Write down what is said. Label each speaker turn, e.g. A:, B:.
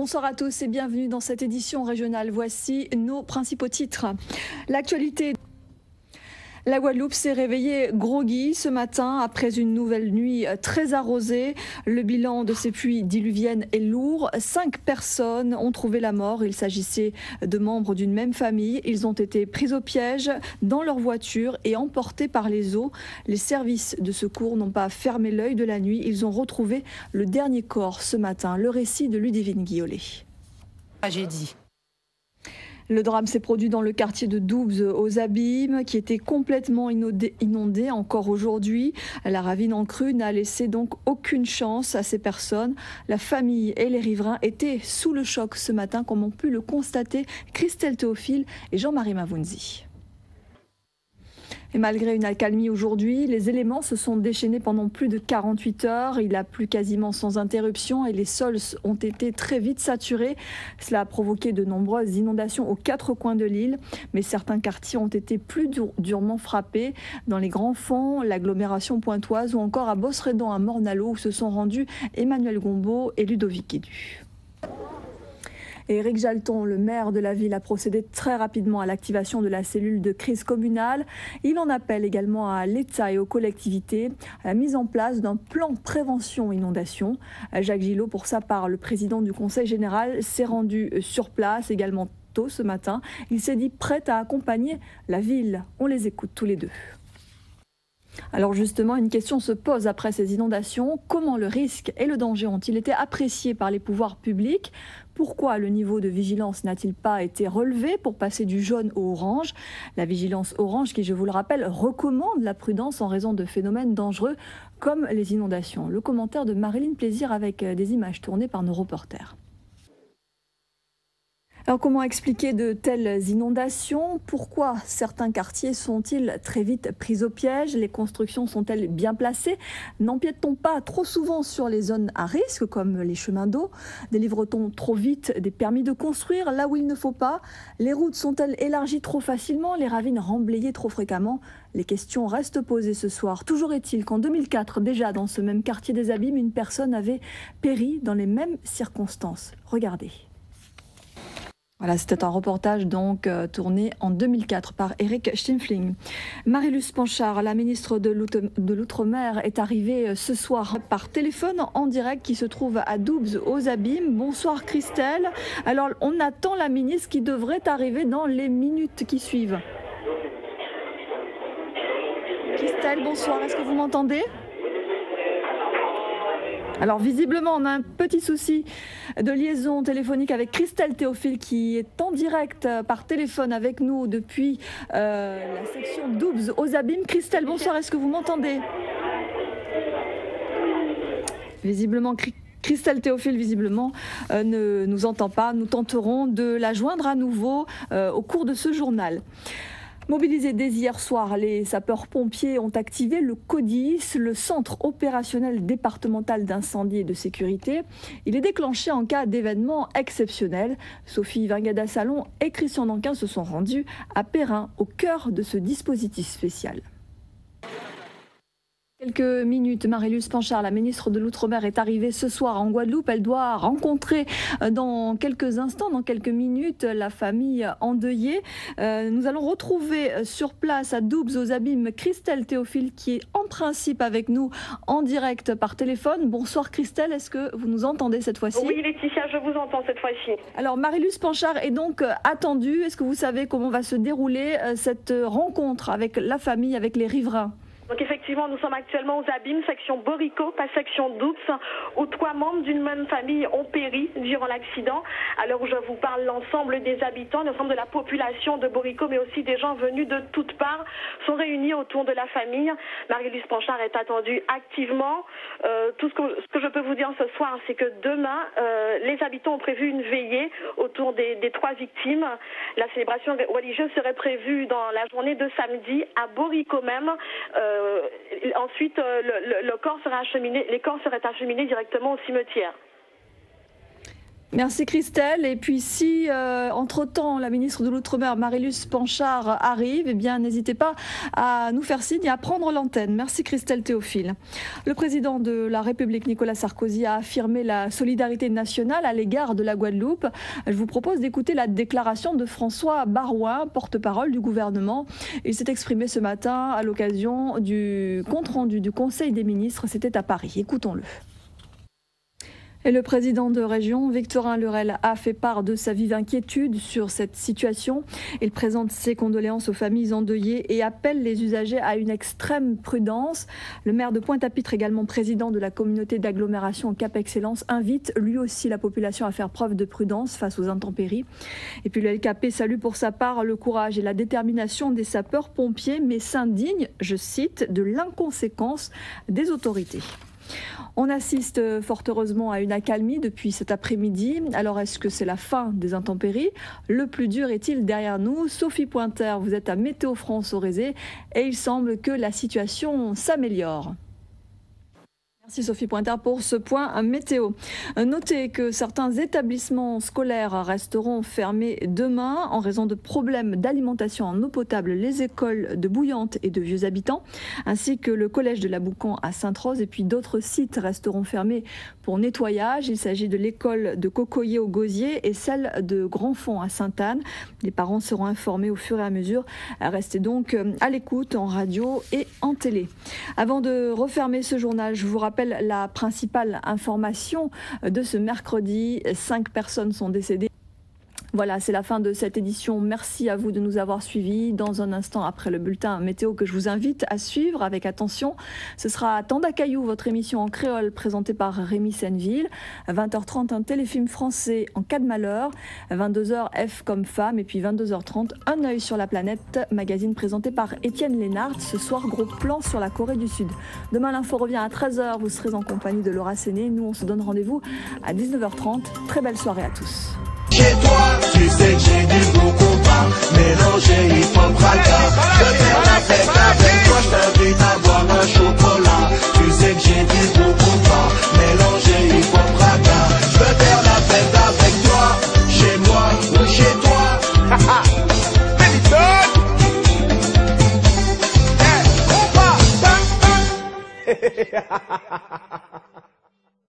A: Bonsoir à tous et bienvenue dans cette édition régionale. Voici nos principaux titres. L'actualité. La Guadeloupe s'est réveillée groggy ce matin après une nouvelle nuit très arrosée. Le bilan de ces pluies diluviennes est lourd. 5 personnes ont trouvé la mort. Il s'agissait de membres d'une même famille. Ils ont été pris au piège dans leur voiture et emportés par les eaux. Les services de secours n'ont pas fermé l'œil de la nuit. Ils ont retrouvé le dernier corps ce matin. Le récit de Ludivine Guillolet.
B: Tragédie.
A: Le drame s'est produit dans le quartier de Doubs aux Abîmes, qui était complètement inondé encore aujourd'hui. La ravine en crue n'a laissé donc aucune chance à ces personnes. La famille et les riverains étaient sous le choc ce matin, comme ont pu le constater Christelle Théophile et Jean-Marie Mavounzi. Et malgré une accalmie aujourd'hui, les éléments se sont déchaînés pendant plus de 48 heures. Il a plu quasiment sans interruption et les sols ont été très vite saturés. Cela a provoqué de nombreuses inondations aux 4 coins de l'île. Mais certains quartiers ont été plus durement frappés. Dans les Grands Fonds, l'agglomération pointoise ou encore à Bosredon à Morne-à-l'Eau où se sont rendus Emmanuel Gombault et Ludovic Guédu. Éric Jalton, le maire de la ville, a procédé très rapidement à l'activation de la cellule de crise communale. Il en appelle également à l'État et aux collectivités à la mise en place d'un plan prévention inondation. Jacques Gillot, pour sa part, le président du Conseil général, s'est rendu sur place également tôt ce matin. Il s'est dit prêt à accompagner la ville. On les écoute tous les deux. Alors justement, une question se pose après ces inondations. Comment le risque et le danger ont-ils été appréciés par les pouvoirs publics ? Pourquoi le niveau de vigilance n'a-t-il pas été relevé pour passer du jaune au orange ? La vigilance orange qui, je vous le rappelle, recommande la prudence en raison de phénomènes dangereux comme les inondations. Le commentaire de Marilyn Plaisir avec des images tournées par nos reporters. Alors comment expliquer de telles inondations ? Pourquoi certains quartiers sont-ils très vite pris au piège ? Les constructions sont-elles bien placées ? N'empiète-t-on pas trop souvent sur les zones à risque comme les chemins d'eau ? Délivre-t-on trop vite des permis de construire là où il ne faut pas ? Les routes sont-elles élargies trop facilement ? Les ravines remblayées trop fréquemment ? Les questions restent posées ce soir. Toujours est-il qu'en 2004, déjà dans ce même quartier des Abîmes, une personne avait péri dans les mêmes circonstances. Regardez. Voilà, c'était un reportage donc tourné en 2004 par Eric Schimpfling. Marie-Luce Panchard, la ministre de l'Outre-mer, est arrivée ce soir par téléphone en direct qui se trouve à Doubs aux Abîmes. Bonsoir Christelle. Alors on attend la ministre qui devrait arriver dans les minutes qui suivent. Christelle, bonsoir, est-ce que vous m'entendez ? Alors visiblement, on a un petit souci de liaison téléphonique avec Christelle Théophile qui est en direct par téléphone avec nous depuis la section Doubs aux Abîmes. Christelle, bonsoir, est-ce que vous m'entendez ? Visiblement, Christelle Théophile, visiblement, ne nous entend pas. Nous tenterons de la joindre à nouveau au cours de ce journal. Mobilisés dès hier soir, les sapeurs-pompiers ont activé le CODIS, le Centre opérationnel départemental d'incendie et de sécurité. Il est déclenché en cas d'événement exceptionnel. Sophie Vingada-Salon et Christian Nankin se sont rendus à Perrin, au cœur de ce dispositif spécial. Quelques minutes, Marie-Luce Panchard, la ministre de l'Outre-mer, est arrivée ce soir en Guadeloupe. Elle doit rencontrer dans quelques instants, dans quelques minutes, la famille endeuillée. Nous allons retrouver sur place à Doubs aux Abîmes Christelle Théophile qui est en principe avec nous en direct par téléphone. Bonsoir Christelle, est-ce que vous nous entendez cette fois-ci ?
C: Oui Laetitia, je vous entends cette fois-ci.
A: Alors Marie-Luce Panchard est donc attendue. Est-ce que vous savez comment va se dérouler cette rencontre avec la famille, avec les riverains ?
C: Donc effectivement, nous sommes actuellement aux Abîmes, section Borico, pas section Doubs, où 3 membres d'une même famille ont péri durant l'accident. À l'heure où je vous parle, l'ensemble des habitants, l'ensemble de la population de Borico, mais aussi des gens venus de toutes parts, sont réunis autour de la famille. Marie-Luce Panchard est attendue activement. Tout ce que je peux vous dire ce soir, c'est que demain, les habitants ont prévu une veillée autour des 3 victimes. La célébration religieuse serait prévue dans la journée de samedi à Borico même. Ensuite, les corps seraient acheminés directement au cimetière.
A: Merci Christelle. Et puis si entre-temps la ministre de l'Outre-mer Marie-Luce Panchard arrive, eh bien n'hésitez pas à nous faire signe et à prendre l'antenne. Merci Christelle Théophile. Le président de la République Nicolas Sarkozy a affirmé la solidarité nationale à l'égard de la Guadeloupe. Je vous propose d'écouter la déclaration de François Baroin, porte-parole du gouvernement. Il s'est exprimé ce matin à l'occasion du compte-rendu du Conseil des ministres. C'était à Paris. Écoutons-le. Et le président de région, Victorin Lurel, a fait part de sa vive inquiétude sur cette situation. Il présente ses condoléances aux familles endeuillées et appelle les usagers à une extrême prudence. Le maire de Pointe-à-Pitre, également président de la communauté d'agglomération Cap Excellence, invite lui aussi la population à faire preuve de prudence face aux intempéries. Et puis le LKP salue pour sa part le courage et la détermination des sapeurs-pompiers, mais s'indigne, je cite, de l'inconséquence des autorités. On assiste fort heureusement à une accalmie depuis cet après-midi. Alors est-ce que c'est la fin des intempéries? Le plus dur est-il derrière nous? Sophie Pointer, vous êtes à Météo France au Rézé et il semble que la situation s'améliore. Merci Sophie Pointer pour ce point météo. Notez que certains établissements scolaires resteront fermés demain en raison de problèmes d'alimentation en eau potable. Les écoles de Bouillante et de Vieux Habitants, ainsi que le collège de la Boucan à Sainte-Rose. Et puis d'autres sites resteront fermés pour nettoyage. Il s'agit de l'école de Cocoyer au Gosier et celle de Grandfond à Sainte-Anne. Les parents seront informés au fur et à mesure. Restez donc à l'écoute en radio et en télé. Avant de refermer ce journal, je vous rappelle la principale information de ce mercredi. 5 personnes sont décédées. Voilà, c'est la fin de cette édition. Merci à vous de nous avoir suivis. Dans un instant, après le bulletin météo que je vous invite à suivre avec attention, ce sera Tandakayou, votre émission en créole présentée par Rémi Senneville. 20h30, un téléfilm français en cas de malheur. 22h, F comme femme. Et puis 22h30, Un œil sur la planète, magazine présenté par Étienne Lénard. Ce soir, gros plan sur la Corée du Sud. Demain, l'info revient à 13h. Vous serez en compagnie de Laura Séné. Nous, on se donne rendez-vous à 19h30. Très belle soirée à tous.
D: Chez toi, tu sais que j'ai du goût.